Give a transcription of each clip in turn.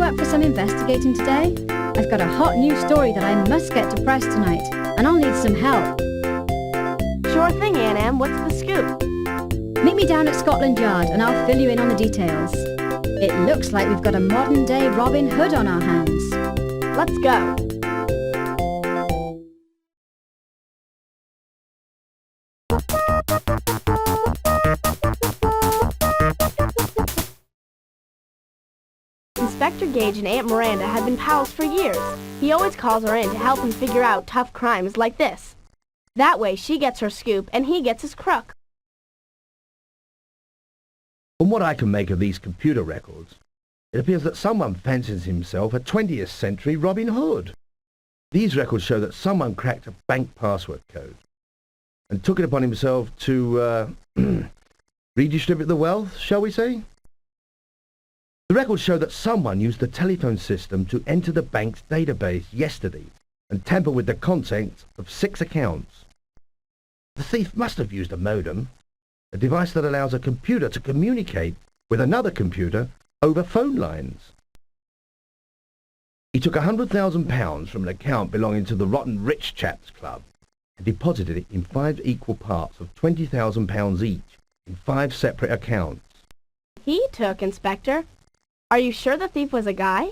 up for some investigating today? I've got a hot new story that I must get to press tonight, and I'll need some help. Sure thing, Anne. What's the scoop? Meet me down at Scotland Yard and I'll fill you in on the details. It looks like we've got a modern-day Robin Hood on our hands. Let's go. Inspector Gage and Aunt Miranda have been pals for years. He always calls her in to help him figure out tough crimes like this. That way she gets her scoop and he gets his crook. From what I can make of these computer records, it appears that someone fancies himself a 20th century Robin Hood. These records show that someone cracked a bank password code and took it upon himself to redistribute the wealth, shall we say? The records show that someone used the telephone system to enter the bank's database yesterday and tamper with the contents of 6 accounts. The thief must have used a modem, a device that allows a computer to communicate with another computer over phone lines. He took £100,000 from an account belonging to the Rotten Rich Chaps Club and deposited it in 5 equal parts of £20,000 each in 5 separate accounts. He took, Inspector. Are you sure the thief was a guy?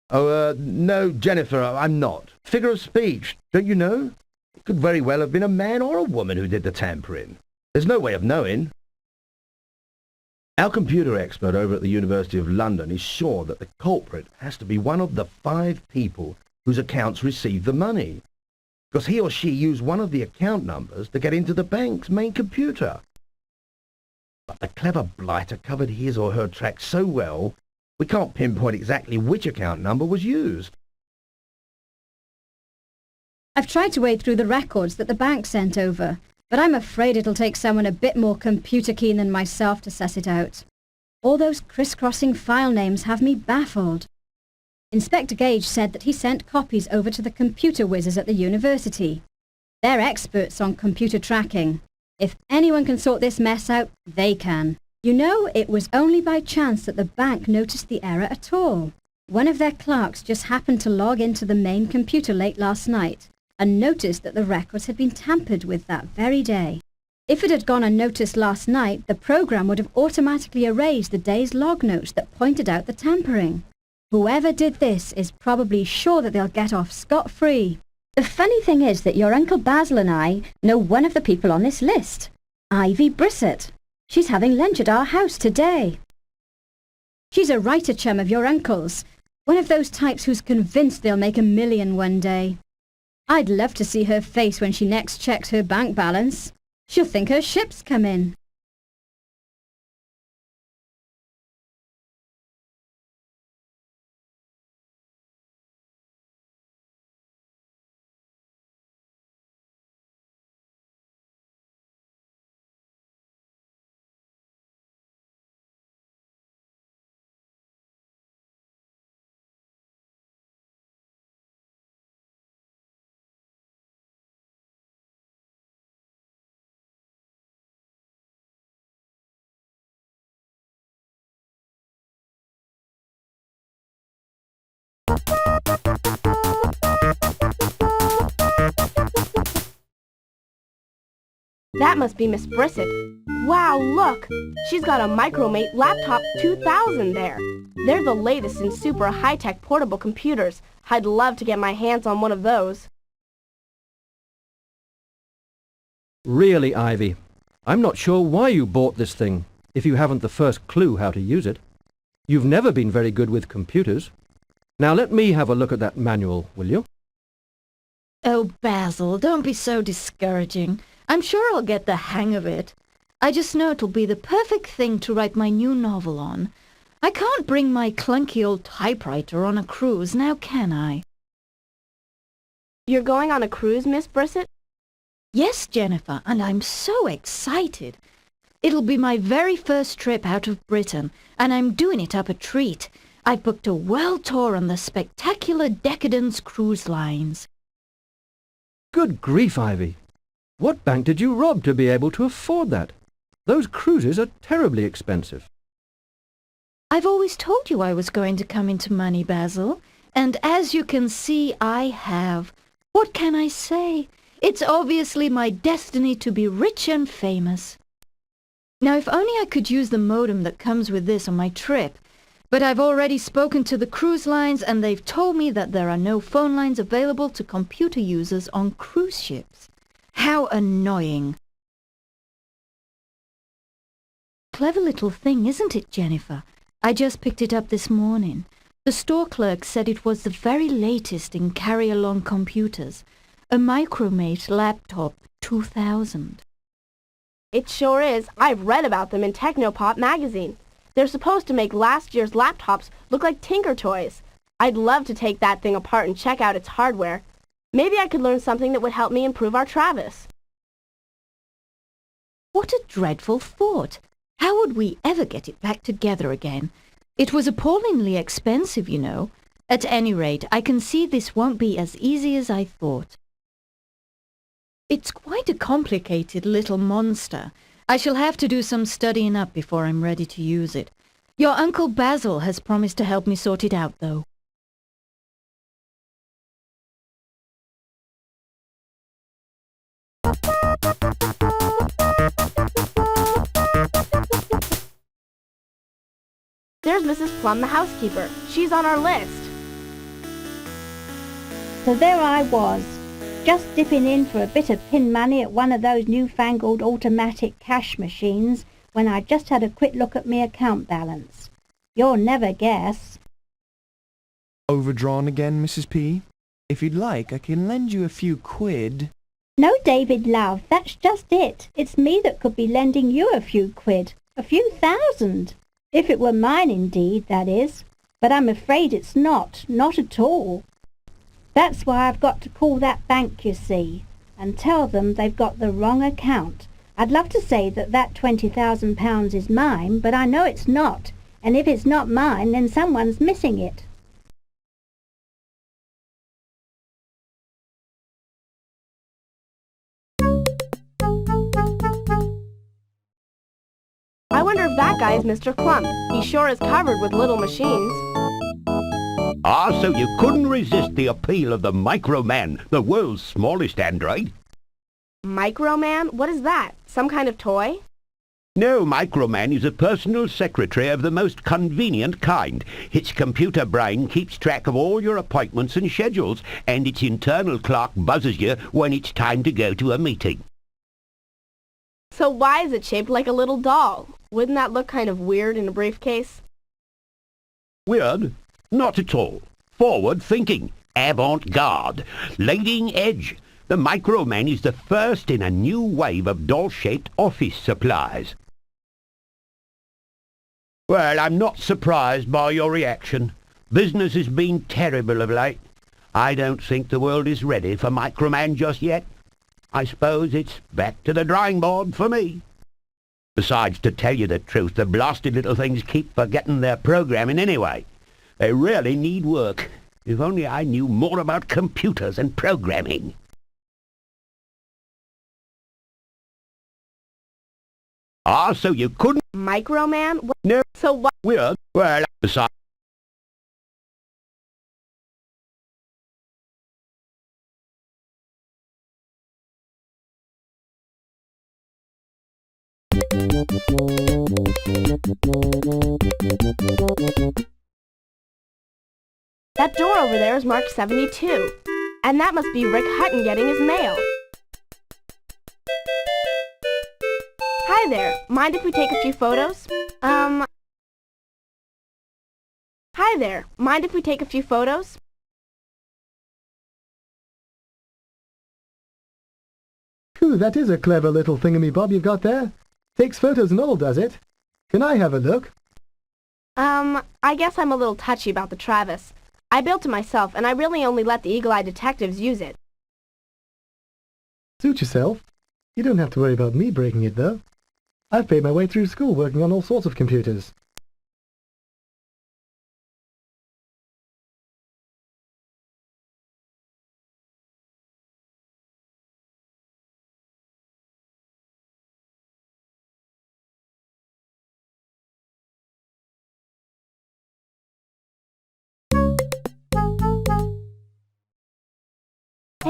Oh, no, Jennifer, I'm not. Figure of speech, don't you know? It could very well have been a man or a woman who did the tampering. There's no way of knowing. Our computer expert over at the University of London is sure that the culprit has to be one of the 5 people whose accounts received the money, because he or she used one of the account numbers to get into the bank's main computer. But the clever blighter covered his or her tracks so well, we can't pinpoint exactly which account number was used. I've tried to wade through the records that the bank sent over, but I'm afraid it'll take someone a bit more computer keen than myself to suss it out. All those crisscrossing file names have me baffled. Inspector Gage said that he sent copies over to the computer whizzes at the university. They're experts on computer tracking. If anyone can sort this mess out, they can. You know, it was only by chance that the bank noticed the error at all. One of their clerks just happened to log into the main computer late last night and noticed that the records had been tampered with that very day. If it had gone unnoticed last night, the program would have automatically erased the day's log notes that pointed out the tampering. Whoever did this is probably sure that they'll get off scot-free. The funny thing is that your Uncle Basil and I know one of the people on this list, Ivy Brissett. She's having lunch at our house today. She's a writer chum of your uncle's, one of those types who's convinced they'll make $1 million one day. I'd love to see her face when she next checks her bank balance. She'll think her ship's come in. That must be Miss Brissett. Wow, look! She's got a Micromate Laptop 2000 there. They're the latest in super high-tech portable computers. I'd love to get my hands on one of those. Really, Ivy, I'm not sure why you bought this thing, if you haven't the first clue how to use it. You've never been very good with computers. Now let me have a look at that manual, will you? Oh, Basil, don't be so discouraging. I'm sure I'll get the hang of it. I just know it'll be the perfect thing to write my new novel on. I can't bring my clunky old typewriter on a cruise, now can I? You're going on a cruise, Miss Brissett? Yes, Jennifer, and I'm so excited. It'll be my very first trip out of Britain, and I'm doing it up a treat. I've booked a world tour on the spectacular Decadence Cruise Lines. Good grief, Ivy. What bank did you rob to be able to afford that? Those cruises are terribly expensive. I've always told you I was going to come into money, Basil. And as you can see, I have. What can I say? It's obviously my destiny to be rich and famous. Now, if only I could use the modem that comes with this on my trip. But I've already spoken to the cruise lines and they've told me that there are no phone lines available to computer users on cruise ships. How annoying. Clever little thing, isn't it, Jennifer? I just picked it up this morning. The store clerk said it was the very latest in carry-along computers. A Micromate Laptop 2000. It sure is. I've read about them in Technopop magazine. They're supposed to make last year's laptops look like Tinker Toys. I'd love to take that thing apart and check out its hardware. Maybe I could learn something that would help me improve our Travis. What a dreadful thought! How would we ever get it back together again? It was appallingly expensive, you know. At any rate, I can see this won't be as easy as I thought. It's quite a complicated little monster. I shall have to do some studying up before I'm ready to use it. Your Uncle Basil has promised to help me sort it out, though. There's Mrs. Plum, the housekeeper. She's on our list. So there I was, just dipping in for a bit of pin money at one of those newfangled automatic cash machines when I just had a quick look at my account balance. You'll never guess. Overdrawn again, Mrs. P? If you'd like, I can lend you a few quid. No, David, love, that's just it. It's me that could be lending you a few quid, a few thousand. If it were mine indeed, that is. But I'm afraid it's not at all. That's why I've got to call that bank, you see, and tell them they've got the wrong account. I'd love to say that £20,000 is mine, but I know it's not, and if it's not mine, then someone's missing it. I wonder if that guy is Mr. Clump. He sure is covered with little machines. Ah, so you couldn't resist the appeal of the Microman, the world's smallest android? Microman? What is that? Some kind of toy? No, Microman is a personal secretary of the most convenient kind. Its computer brain keeps track of all your appointments and schedules, and its internal clock buzzes you when it's time to go to a meeting. So why is it shaped like a little doll? Wouldn't that look kind of weird in a briefcase? Weird? Not at all. Forward-thinking. Avant-garde. Leading edge. The Microman is the first in a new wave of doll-shaped office supplies. Well, I'm not surprised by your reaction. Business has been terrible of late. I don't think the world is ready for Microman just yet. I suppose it's back to the drawing board for me. Besides, to tell you the truth, the blasted little things keep forgetting their programming anyway. They really need work. If only I knew more about computers and programming. Ah, so you couldn't... Microman? No. So what? Weird. Well, besides... That door over there is marked 72. And that must be Rick Hutton getting his mail. Hi there. Mind if we take a few photos? Hi there. Mind if we take a few photos? Phew, that is a clever little thingamy-bob you've got there. Takes photos and all, does it? Can I have a look? I guess I'm a little touchy about the Travis. I built it myself, and I really only let the Eagle Eye detectives use it. Suit yourself. You don't have to worry about me breaking it, though. I've paid my way through school working on all sorts of computers.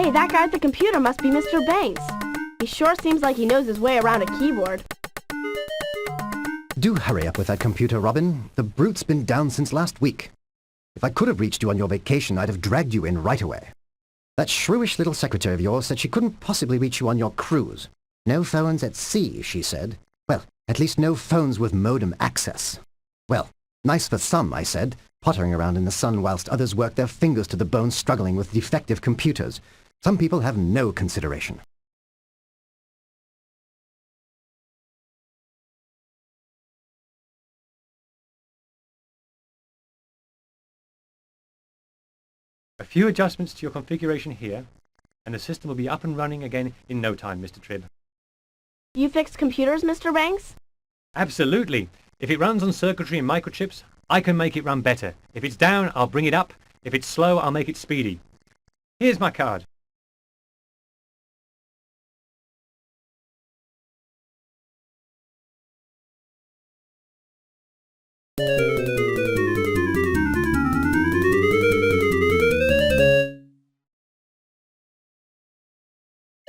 Hey, that guy at the computer must be Mr. Banks. He sure seems like he knows his way around a keyboard. Do hurry up with that computer, Robin. The brute's been down since last week. If I could have reached you on your vacation, I'd have dragged you in right away. That shrewish little secretary of yours said she couldn't possibly reach you on your cruise. No phones at sea, she said. Well, at least no phones with modem access. Well, nice for some, I said, pottering around in the sun whilst others work their fingers to the bone struggling with defective computers. Some people have no consideration. A few adjustments to your configuration here, and the system will be up and running again in no time, Mr. Tribb. You fix computers, Mr. Banks? Absolutely. If it runs on circuitry and microchips, I can make it run better. If it's down, I'll bring it up. If it's slow, I'll make it speedy. Here's my card.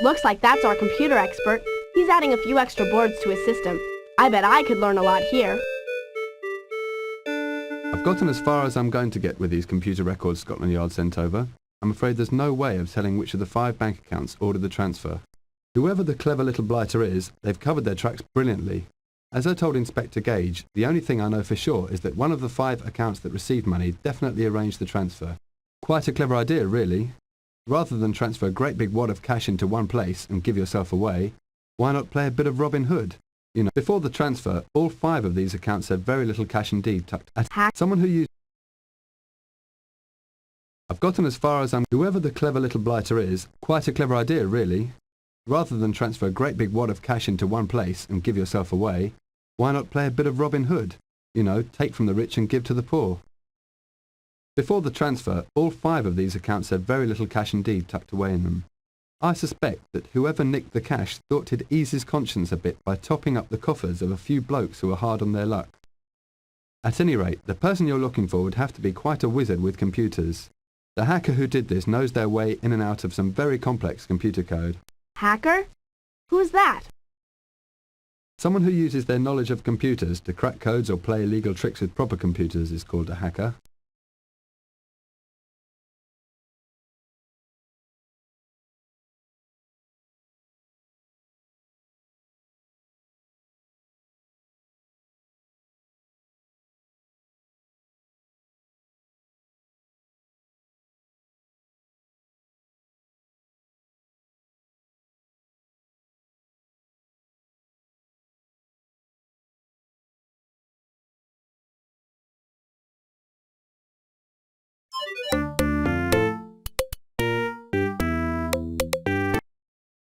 Looks like that's our computer expert. He's adding a few extra boards to his system. I bet I could learn a lot here. I've gotten as far as I'm going to get with these computer records Scotland Yard sent over. I'm afraid there's no way of telling which of the 5 bank accounts ordered the transfer. Whoever the clever little blighter is, they've covered their tracks brilliantly. As I told Inspector Gage, the only thing I know for sure is that one of the 5 accounts that received money definitely arranged the transfer. Quite a clever idea, really. Rather than transfer a great big wad of cash into one place and give yourself away, why not play a bit of Robin Hood? You know, before the transfer, all 5 of these accounts had very little cash indeed tucked at someone who used... I've gotten as far as whoever the clever little blighter is, quite a clever idea, really. Rather than transfer a great big wad of cash into one place and give yourself away, why not play a bit of Robin Hood? You know, take from the rich and give to the poor. Before the transfer, all 5 of these accounts had very little cash indeed tucked away in them. I suspect that whoever nicked the cash thought he'd ease his conscience a bit by topping up the coffers of a few blokes who were hard on their luck. At any rate, the person you're looking for would have to be quite a wizard with computers. The hacker who did this knows their way in and out of some very complex computer code. Hacker? Who's that? Someone who uses their knowledge of computers to crack codes or play illegal tricks with proper computers is called a hacker.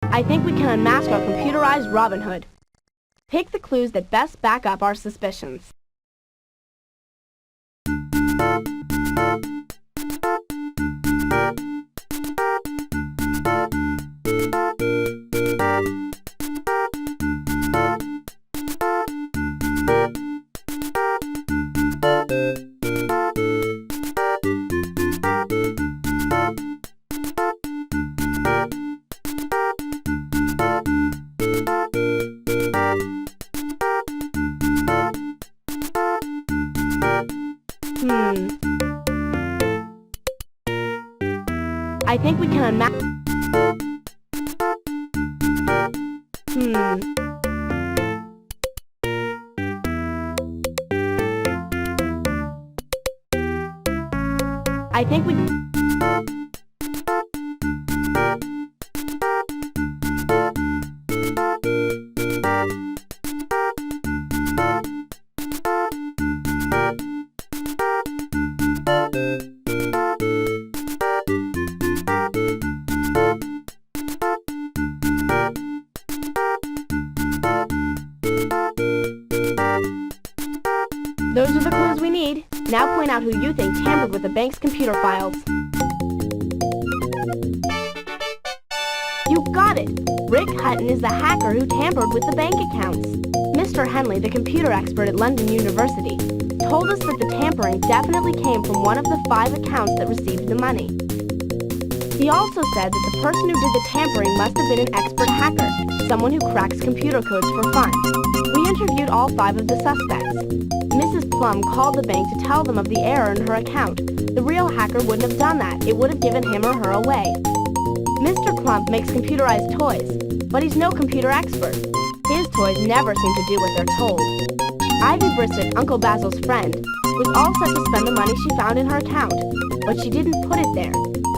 I think we can unmask our computerized Robin Hood. Pick the clues that best back up our suspicions. I think we can unmask... I think we... Those are the clues we need. Now point out who you think tampered with the bank's computer files. You got it! Rick Hutton is the hacker who tampered with the bank accounts. Mr. Henley, the computer expert at London University, told us that the tampering definitely came from one of the 5 accounts that received the money. He also said that the person who did the tampering must have been an expert hacker, someone who cracks computer codes for fun. We interviewed all 5 of the suspects. Mrs. Plum called the bank to tell them of the error in her account. The real hacker wouldn't have done that. It would have given him or her away. Mr. Clump makes computerized toys, but he's no computer expert. His toys never seem to do what they're told. Ivy Brissett, Uncle Basil's friend, was all set to spend the money she found in her account, but she didn't put it there.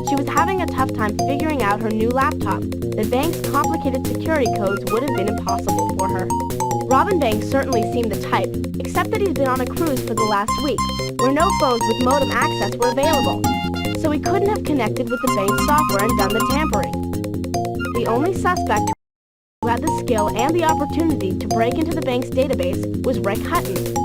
She was having a tough time figuring out her new laptop. The bank's complicated security codes would have been impossible for her. Robin Banks certainly seemed the type, except that he's been on a cruise for the last week, where no phones with modem access were available. So he couldn't have connected with the bank's software and done the tampering. The only suspect who had the skill and the opportunity to break into the bank's database was Rick Hutton.